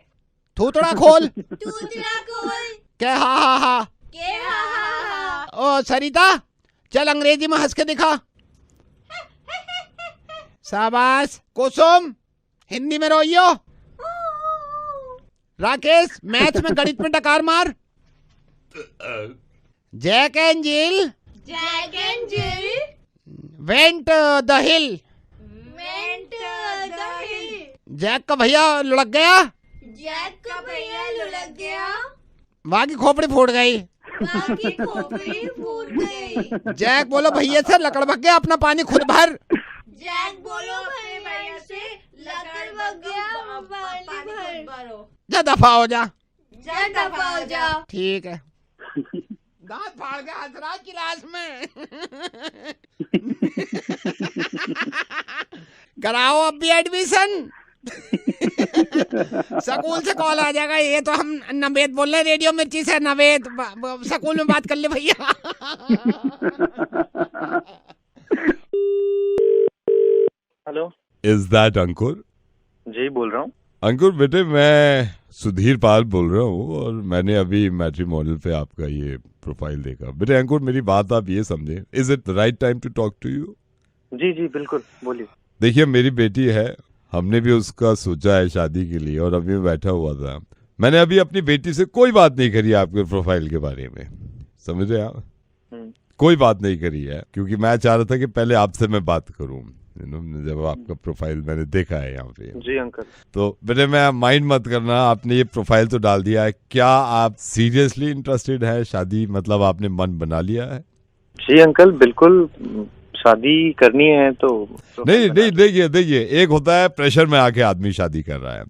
[SPEAKER 2] थूथड़ा खोल।
[SPEAKER 6] थूथड़ा खोल।
[SPEAKER 2] के हा हा हा।
[SPEAKER 6] के हा हा।
[SPEAKER 2] ओ सरिता, चल अंग्रेजी में हंस के दिखा। शाबाश। कुसुम, हिंदी में रोइयो। राकेश, मैथ्स में गणित में डकार मार। Jack and Jill went the hill. Jack का भैया लुढ़क गया। वहाँ की खोपड़ी फूट गई। जैक बोलो भैया से, लकड़ भग गया, अपना पानी खुद भर।
[SPEAKER 6] जैक बोलो अपने भैया से, लकड़ भग गया, पानी भरो।
[SPEAKER 2] जा दफा हो जा।
[SPEAKER 6] दफा हो जा।
[SPEAKER 2] ठीक है। दांत फाड़ के हंस रहा क्लास में। कराओ अब भी एडमिशन। स्कूल से कॉल आ जाएगा। ये तो हम नवेद बोल रहे रेडियो मिर्ची से। नवेद स्कूल में बात कर ले भैया।
[SPEAKER 5] हेलो,
[SPEAKER 4] इज दैट अंकुर?
[SPEAKER 5] जी बोल रहा हूँ।
[SPEAKER 4] अंकुर बेटे, मैं सुधीर पाल बोल रहा हूँ और मैंने अभी मैट्रिमोनियल पे आपका ये प्रोफाइल देखा। बेटे अंकुर, मेरी बात आप ये समझे, is it the right time to talk to you?
[SPEAKER 5] जी जी बिल्कुल, बोलिए।
[SPEAKER 4] देखिए, मेरी बेटी है, हमने भी उसका सोचा है शादी के लिए और अभी मैं बैठा हुआ था। मैंने अभी अपनी बेटी से कोई बात नहीं करी आपके प्रोफाइल के बारे में, समझ रहे आप? कोई बात नहीं करी है, क्योंकि मैं चाह रहा था कि पहले आपसे मैं बात करूं, जब आपका प्रोफाइल मैंने देखा है यहाँ पे।
[SPEAKER 5] जी अंकल।
[SPEAKER 4] तो बेटे मैं माइंड मत करना, आपने ये प्रोफाइल तो डाल दिया है, क्या आप सीरियसली इंटरेस्टेड है शादी, मतलब आपने मन बना लिया है?
[SPEAKER 5] जी अंकल, बिल्कुल शादी करनी है तो
[SPEAKER 4] नहीं, देखिए एक होता है प्रेशर में आके आदमी शादी कर रहा है,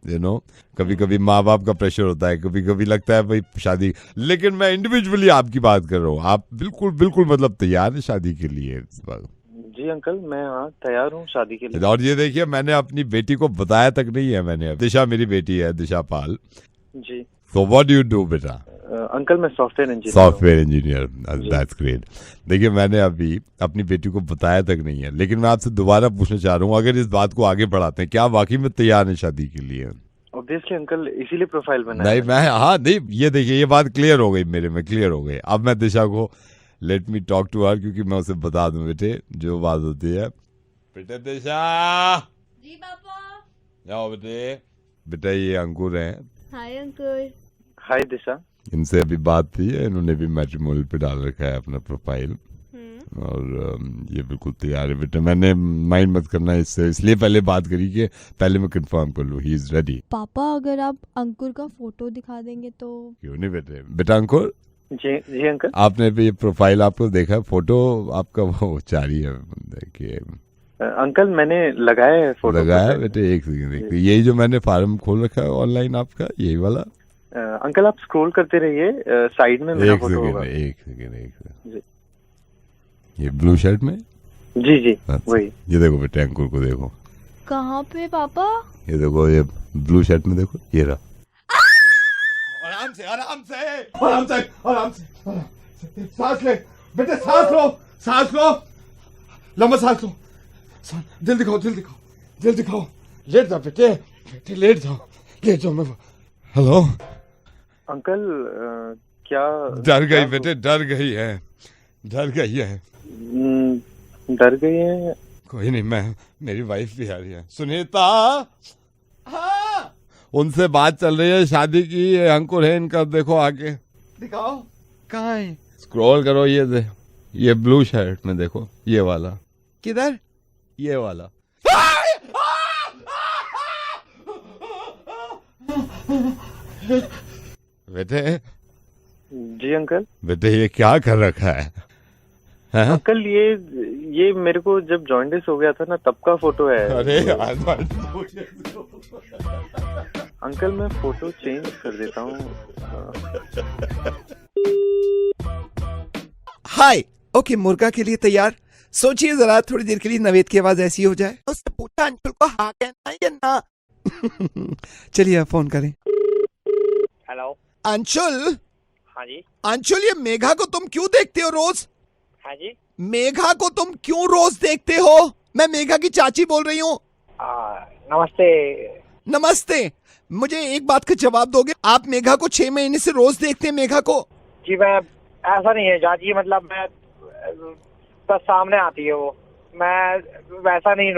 [SPEAKER 4] कभी कभी माँ बाप का प्रेशर होता है, कभी कभी लगता है भाई शादी, लेकिन मैं इंडिविजुअली आपकी बात कर रहा हूँ। आप बिल्कुल मतलब तैयार है शादी के लिए इस बार?
[SPEAKER 5] जी अंकल, मैं हाँ तैयार हूँ शादी के लिए।
[SPEAKER 4] और ये देखिए, मैंने अपनी बेटी को बताया तक नहीं है मैंने। दिशा मेरी बेटी है, दिशा पाल
[SPEAKER 5] जी।
[SPEAKER 4] तो व्हाट डू यू डू बेटा?
[SPEAKER 5] अंकल मैं सॉफ्टवेयर
[SPEAKER 4] इंजीनियर, दैट्स ग्रेट। देखिए, मैंने अभी अपनी बेटी को बताया तक नहीं है, लेकिन मैं आपसे दोबारा पूछना चाह रहा हूँ, अगर इस बात को आगे बढ़ाते हैं, क्या वाकई में तैयार है शादी के लिए?
[SPEAKER 5] ऑब्वियसली अंकल, इसीलिए प्रोफाइल बनाया।
[SPEAKER 4] नहीं, मैं हाँ नहीं, ये देखिए, ये बात क्लियर हो गई मेरे में, क्लियर हो गई। अब मैं दिशा को let me talk to her, क्योंकि मैं उसे बता दूं बेटे जो बात होती है। बेटे दिशा।
[SPEAKER 6] जी पापा।
[SPEAKER 4] जाओ बेटे। बेटा ये अंकुर हैं।
[SPEAKER 6] हाय अंकुर।
[SPEAKER 5] हाय दिशा।
[SPEAKER 4] इनसे अभी बात थी, इन्होंने भी मैट्रिमोनियल पे डाल रखा है अपना प्रोफाइल और ये बिल्कुल तैयार है बेटे। मैंने माइंड मत करना इससे, इसलिए पहले बात करी कि पहले मैं कंफर्म कर लूँ ही इज रेडी।
[SPEAKER 12] पापा अगर आप अंकुर का फोटो दिखा देंगे तो?
[SPEAKER 4] क्यों नहीं बेटे। बेटा अंकुर।
[SPEAKER 5] जी अंकल।
[SPEAKER 4] आपने भी ये प्रोफाइल आपको देखा, फोटो आपका वो जारी है देखिए।
[SPEAKER 5] अंकल मैंने लगाया है फोटो।
[SPEAKER 4] लगाया बेटे, एक सेकंड देखते। यही जो मैंने फार्म खोल रखा है ऑनलाइन आपका, यही वाला?
[SPEAKER 5] अंकल आप स्क्रॉल करते रहिए, साइड में मेरा फोटो होगा।
[SPEAKER 4] एक सेकंड। ये ब्लू शर्ट में?
[SPEAKER 5] जी जी वही।
[SPEAKER 4] ये देखो बेटे, अंकुर को देखो।
[SPEAKER 12] कहाँ पे पापा?
[SPEAKER 4] ये देखो, ये ब्लू शर्ट में देखो, ये रहा।
[SPEAKER 2] आराम से आराम से आराम से आराम से, सांस ले बेटे, सांस लो, लंबा सांस लो। दिल दिखाओ, लेट जाओ बेटे, लेट जाओ। मैं हेलो
[SPEAKER 5] अंकल, क्या
[SPEAKER 4] डर गई बेटे? डर गई है।
[SPEAKER 5] डर गई है?
[SPEAKER 4] कोई नहीं, मेरी वाइफ भी आ रही है, सुनीता। हाँ, उनसे बात चल रही है शादी की। अंकुर है इनका, देखो आगे
[SPEAKER 2] दिखाओ। कहाँ है?
[SPEAKER 4] स्क्रॉल करो, ये ब्लू शर्ट में देखो, ये वाला।
[SPEAKER 2] किधर?
[SPEAKER 4] ये वाला। बेटे।
[SPEAKER 5] जी अंकल।
[SPEAKER 4] बेटे ये क्या कर रखा है?
[SPEAKER 5] अंकल ये मेरे को जब जॉइंटिस हो गया था ना, तब का फोटो है।
[SPEAKER 4] अरे
[SPEAKER 5] अंकल मैं फोटो चेंज कर देता हूँ।
[SPEAKER 13] हाय, ओके, मुर्गा के लिए तैयार। सोचिए जरा, थोड़ी देर के लिए नवेद की आवाज ऐसी हो जाए, उससे पूछा अंशुल को हाँ कहना या ना। चलिए आप फोन करें।
[SPEAKER 14] हेलो
[SPEAKER 13] अंशुल।
[SPEAKER 14] हाँ जी।
[SPEAKER 13] अंशुल, ये मेघा को तुम क्यों देखते हो रोज?
[SPEAKER 14] हाँ जी।
[SPEAKER 13] मेघा को तुम क्यों रोज देखते हो? मैं मेघा की चाची बोल रही हूँ। नमस्ते। मुझे एक बात का जवाब दोगे? आप मेघा को 6 महीने से रोज देखते हैं मेघा को?
[SPEAKER 14] जी मैं, ऐसा नहीं है चाची, मतलब मैं बस सामने आती है वो, मैं वैसा नहीं।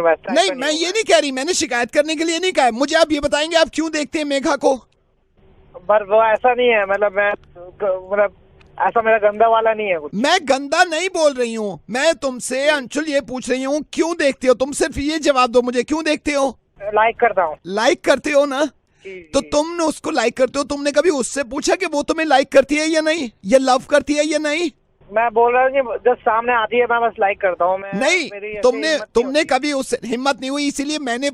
[SPEAKER 13] मैं ये नहीं कह रही, मैंने शिकायत करने के लिए नहीं कहा। मुझे आप ये बताएंगे आप क्यों देखते हैं मेघा को?
[SPEAKER 14] पर वो ऐसा नहीं है, मतलब ऐसा मेरा गंदा वाला नहीं है कुछ।
[SPEAKER 13] मैं गंदा नहीं बोल रही हूँ, मैं तुमसे अंशुल ये पूछ रही हूँ क्यों देखते हो? तुम सिर्फ ये जवाब दो मुझे, क्यों देखते हो?
[SPEAKER 14] लाइक करता हूँ।
[SPEAKER 13] लाइक करते हो ना? तो तुमने उसको लाइक करते हो, तुमने कभी उससे पूछा कि वो तुम्हें लाइक करती है या नहीं, या लव करती है या नहीं?
[SPEAKER 14] मैं बोल रहा हूँ कि जब सामने आती है मैं बस लाइक करता हूँ।
[SPEAKER 13] नहीं, तुमने कभी उससे हिम्मत नहीं हुई, इसीलिए मैंने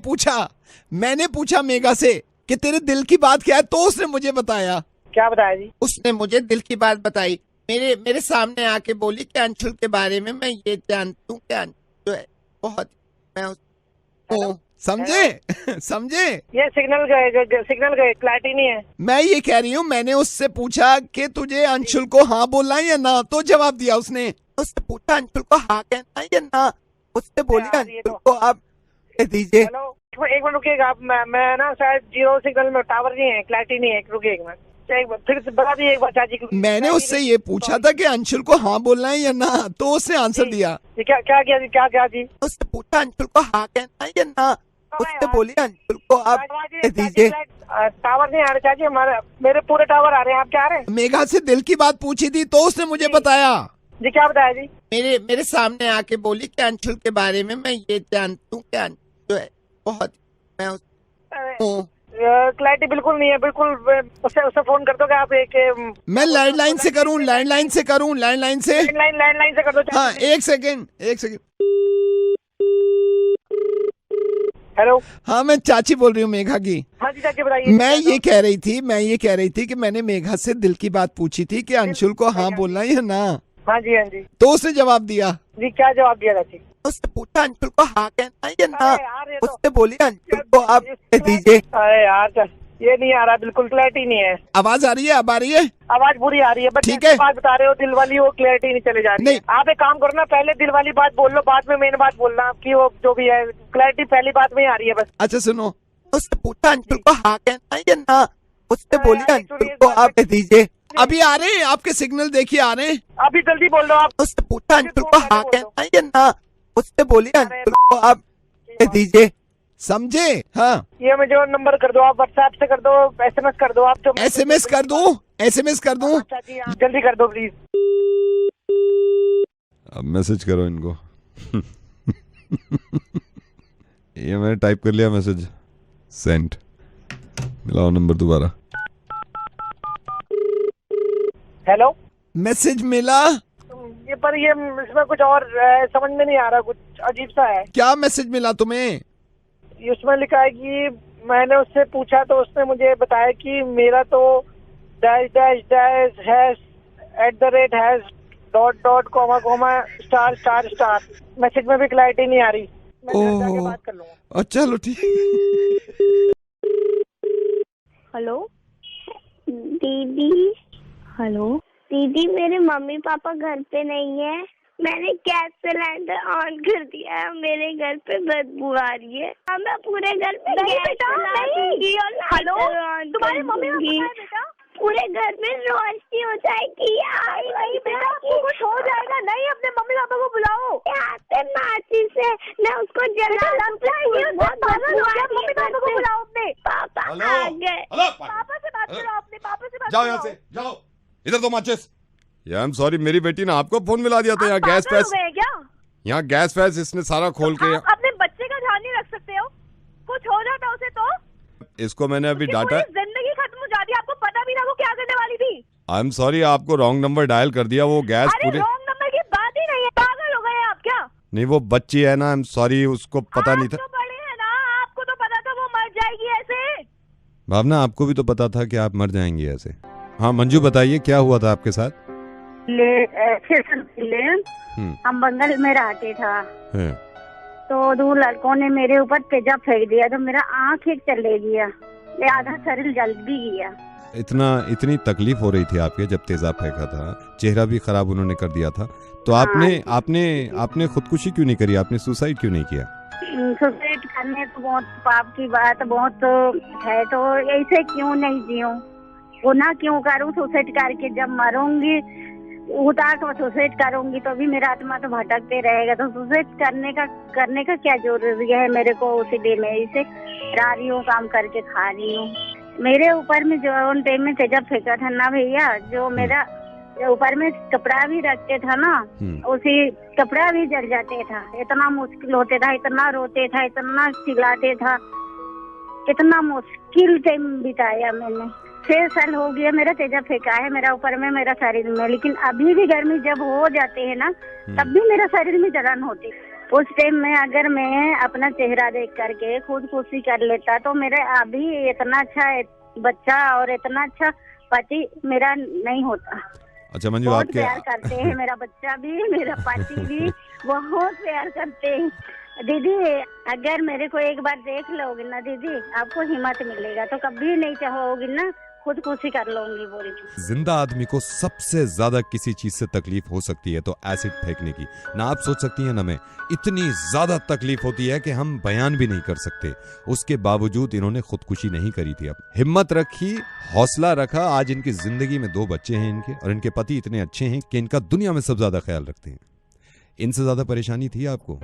[SPEAKER 13] पूछा मेघा से कि तेरे दिल की बात क्या है, तो उसने मुझे बताया।
[SPEAKER 14] क्या बताया जी?
[SPEAKER 13] उसने मुझे दिल की बात बताई। मेरे सामने आके बोली कि अंशुल के बारे में मैं ये जानती हूँ कि अंशुल जो है बहुत, मैं उसको समझे समझे।
[SPEAKER 14] ये सिग्नल गए क्लैरिटी नहीं है।
[SPEAKER 13] मैं ये कह रही हूँ, मैंने उससे पूछा कि तुझे अंशुल को हाँ बोलना है या ना, तो जवाब दिया उसने। उससे पूछा अंशुल को हाँ कहना है या ना, उससे बोली अंशुल को आप दीजिए।
[SPEAKER 14] हेलो एक मिनट रुकिएगा आप, मैं ना शायद जीरो सिग्नल में, टावर नहीं है, क्लैरिटी नहीं है, रुकिए एक मिनट, फिर से बता दीजिए एक बार चाची।
[SPEAKER 13] मैंने उससे ये पूछा था कि अंशुल को हाँ बोलना है या ना, तो उसने आंसर दिया।
[SPEAKER 14] क्या क्या किया जी, क्या जी?
[SPEAKER 13] उससे पूछा अंशुल को हाँ कहना है या ना, उससे बोली अंशुल को आप दीजिए।
[SPEAKER 14] टावर नहीं आ रहे चाची, मेरे पूरे टावर आ रहे हैं, आप क्या आ रहे हैं?
[SPEAKER 13] मेघा से दिल की बात पूछी थी तो उसने मुझे बताया
[SPEAKER 14] जी। क्या बताया जी?
[SPEAKER 13] मेरे सामने आके बोली कि अंशुल के बारे में मैं ये जानती हूँ कि अंशुल जो है बहुत, मैं उसको
[SPEAKER 14] क्लैरिटी बिल्कुल नहीं है, बिल्कुल। उससे फोन कर दो कि आप एक, मैं
[SPEAKER 13] लैंडलाइन से करूँ, लैंडलाइन से कर दो। हाँ एक सेकेंड।
[SPEAKER 14] हेलो,
[SPEAKER 13] हाँ मैं चाची बोल रही हूँ मेघा की।
[SPEAKER 14] हाँ जी चाची बताइए।
[SPEAKER 13] मैं ये कह रही थी कि मैंने मेघा से दिल की बात पूछी थी कि अंशुल को हाँ बोलना है या ना।
[SPEAKER 14] हाँ जी हाँ जी।
[SPEAKER 13] तो उसने जवाब दिया।
[SPEAKER 14] जी क्या जवाब दिया चाची?
[SPEAKER 13] उसने पूछा अंशुल को हाँ कहना है या ना, उससे बोली अंशुल को आप दीजिए।
[SPEAKER 14] अरे यार ये नहीं आ रहा, बिल्कुल क्लैरिटी नहीं है।
[SPEAKER 13] आवाज आ रही है? अब आ रही है?
[SPEAKER 14] आवाज बुरी आ रही है, बट
[SPEAKER 13] ठीक है।
[SPEAKER 14] बात बता रहे हो दिल वाली, वो क्लैरिटी नहीं चले जा रही है। आप एक काम करो ना, पहले दिल वाली बात बोल लो, बाद में मेन बात बोलना कि वो जो भी है, क्लैरिटी पहली बात में आ रही है बस।
[SPEAKER 13] अच्छा सुनो, उससे पूछा अंशुल को हाँ कहना है या ना, उससे बोली अंशुल को आप दीजिए। अभी आ रहे हैं आपके सिग्नल, देखिए आ रहे हैं।
[SPEAKER 14] अभी जल्दी बोल दो आप।
[SPEAKER 13] उससे पूछा अंशुल को हाँ कहना है या ना, उससे बोली अंशुल को आप दीजिए। समझे? हाँ
[SPEAKER 14] ये मुझे नंबर कर दो आप, व्हाट्सएप से कर दो, SMS कर दो आप। तो
[SPEAKER 13] SMS कर दूं?
[SPEAKER 14] अच्छा जी जल्दी कर दो प्लीज।
[SPEAKER 4] अब मैसेज करो इनको। ये मैंने टाइप कर लिया मैसेज, सेंड। मिलाओ नंबर दोबारा।
[SPEAKER 14] हेलो,
[SPEAKER 13] मैसेज मिला
[SPEAKER 14] ये पर ये इसमें कुछ और समझ में नहीं आ रहा, कुछ अजीब सा है।
[SPEAKER 13] क्या मैसेज मिला तुम्हें?
[SPEAKER 14] उसमें लिखा है कि मैंने उससे पूछा तो उसने मुझे बताया कि मेरा तो dash dash dash hash @ hash ... comma star. Message में भी क्लैरिटी नहीं आ रही, मैं जाके बात कर लूंगा।
[SPEAKER 13] चलो ठीक।
[SPEAKER 6] हेलो दीदी। हेलो दीदी, मेरे मम्मी पापा घर पे नहीं है, मैंने गैस सिलेंडर ऑन कर दिया है, मेरे घर पे बदबू आ रही है। मैं पूरे घर पे गैस जला दूंगी और हेलो तुम्हारे मम्मी पापा पूरे घर में रोशनी हो जाएगी। नहीं बेटा, कुछ हो जाएगा। नहीं, अपने मम्मी पापा को बुलाओ। आते माची से मैं उसको जला दूंगी। मम्मी पापा को बुलाओ अपने। पापा आ गए। पापा से बात करो अपने पापा से बात।
[SPEAKER 4] जाओ यहाँ से, जाओ इधर दो माचिस। आई एम सॉरी, मेरी बेटी ने आपको फोन मिला दिया था। यहाँ गैस फैस, यहाँ गैस फैस इसने सारा खोल के।
[SPEAKER 6] अपने बच्चे का ध्यान नहीं रख सकते हो? कुछ हो जाता उसे तो?
[SPEAKER 4] इसको मैंने अभी डाटा।
[SPEAKER 6] जिंदगी खत्म हो जाती, आपको पता भी ना वो क्या करने वाली थी।
[SPEAKER 4] आई एम सॉरी, आपको रॉन्ग नंबर डायल कर दिया। वो गैस पूरे
[SPEAKER 6] रॉन्ग नंबर की बात ही नहीं है, पागल हो गए आप क्या?
[SPEAKER 4] नहीं, वो बच्ची है ना, आई एम सॉरी, उसको पता नहीं था।
[SPEAKER 6] तो बड़े हैं ना, आपको तो पता था वो मर जाएगी ऐसे।
[SPEAKER 4] भावना, आपको भी तो पता था कि आप मर जाएंगी ऐसे। हाँ मंजू, बताइए क्या हुआ था आपके साथ?
[SPEAKER 15] हम बंगल में रहते था, तो दो लड़कों ने मेरे ऊपर तेजाब फेंक दिया, तो मेरा आँख एक चले गया, आधा शरीर जल भी गया।
[SPEAKER 4] इतनी तकलीफ हो रही थी आपके जब तेजाब फेंका था, चेहरा भी खराब उन्होंने कर दिया था, तो आपने खुदकुशी क्यों नहीं करी? आपने सुसाइड क्यों नहीं किया?
[SPEAKER 15] सुसाइड करने तो बहुत पाप की बात बहुत है, तो ऐसे क्यों नहीं जियूं, गुनाह क्यों करूं? सुसाइड करके जब मरूंगी उतार तो सुसाइड करूंगी तो भी मेरा आत्मा तो भटकते रहेगा, तो सुसाइड करने का क्या जरूरी है मेरे को? उसी डे में इसे रा रही हूँ, काम करके खा रही हूँ। मेरे ऊपर में जो उन टाइम में तेजाब फेंका था ना भैया, जो मेरा ऊपर में कपड़ा भी रखते था ना, उसी कपड़ा भी जल जाते था। इतना मुश्किल होते था, इतना रोते था, इतना चिल्लाते था, इतना मुश्किल टाइम बिताया मैंने। 6 साल हो गया मेरा तेजाब फेंका है मेरा ऊपर में, मेरा शरीर में, लेकिन अभी भी गर्मी जब हो जाते हैं ना, तब भी मेरा शरीर में जलन होती। उस टाइम में अगर मैं अपना चेहरा देख करके खुदकुशी कर लेता तो मेरा अभी इतना अच्छा बच्चा और इतना अच्छा पति मेरा नहीं होता।
[SPEAKER 4] अच्छा मंजू,
[SPEAKER 15] बहुत
[SPEAKER 4] आपके
[SPEAKER 15] प्यार करते हैं, मेरा बच्चा भी, मेरा पति भी बहुत प्यार करते हैं। दीदी अगर मेरे को एक बार देख लोगे ना दीदी, आपको हिम्मत मिलेगा, तो कभी नहीं चाहोगे ना, खुदकुशी कर लूंगी बोल।
[SPEAKER 4] जिंदा आदमी को सबसे ज्यादा किसी चीज से तकलीफ हो सकती है तो एसिड फेंकने की। ना आप सोच सकती हैं ना मैं, इतनी ज्यादा तकलीफ होती है कि हम बयान भी नहीं कर सकते। उसके बावजूद इन्होंने खुदकुशी नहीं करी थी। अब हिम्मत रखी, हौसला रखा। आज इनकी जिंदगी में 2 बच्चे हैं इनके, और इनके पति इतने अच्छे हैं कि इनका दुनिया में सब ज्यादा ख्याल रखते हैं। इनसे ज्यादा परेशानी थी आपको?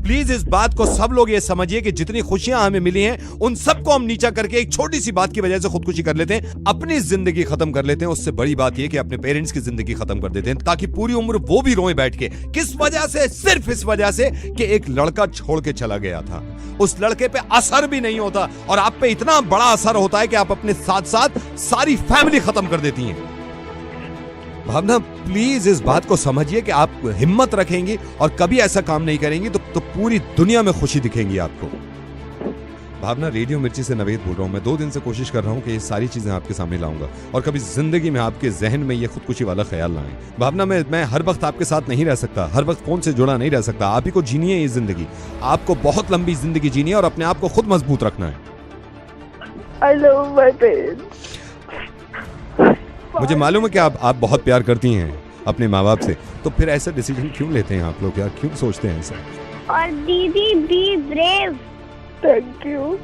[SPEAKER 4] प्लीज इस बात को सब लोग ये समझिए कि जितनी खुशियां हमें मिली हैं उन सबको हम नीचा करके एक छोटी सी बात की वजह से खुदकुशी कर लेते हैं, अपनी जिंदगी खत्म कर लेते हैं। उससे बड़ी बात यह कि अपने पेरेंट्स की जिंदगी खत्म कर देते हैं, ताकि पूरी उम्र वो भी रोए बैठ के। किस वजह से? सिर्फ इस वजह से कि एक लड़का छोड़ के चला गया था। उस लड़के पे असर भी नहीं होता, और आप पे इतना बड़ा असर होता है कि आप अपने साथ साथ सारी फैमिली खत्म कर देती हैं। भावना प्लीज इस बात को समझिए कि आप हिम्मत रखेंगी और कभी ऐसा काम नहीं करेंगी तो पूरी दुनिया में खुशी दिखेंगी आपको। भावना, रेडियो मिर्ची से नवेद बोल रहा हूं। मैं 2 दिन से कोशिश कर रहा हूं कि ये सारी चीजें आपके सामने लाऊंगा, और कभी जिंदगी में आपके जहन में ये खुदकुशी वाला ख्याल ना आए। भावना, मैं हर वक्त आपके साथ नहीं रह सकता, हर वक्त फोन से जुड़ा नहीं रह सकता। आप ही को जीनी है ये जिंदगी, आपको बहुत लंबी जिंदगी जीनी है और अपने आप को खुद मजबूत रखना है।
[SPEAKER 1] I love my parents.
[SPEAKER 4] मुझे मालूम है कि आप बहुत प्यार करती हैं अपने माँ बाप से, तो फिर ऐसा डिसीजन क्यों लेते हैं आप लोग यार? क्यों सोचते हैं ऐसा?
[SPEAKER 6] और दीदी बी ब्रेव।
[SPEAKER 1] Thank you.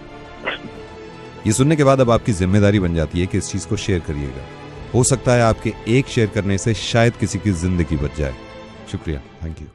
[SPEAKER 4] ये सुनने के बाद अब आपकी जिम्मेदारी बन जाती है कि इस चीज को शेयर करिएगा। हो सकता है आपके एक शेयर करने से शायद किसी की जिंदगी बच जाए। शुक्रिया, थैंक यू।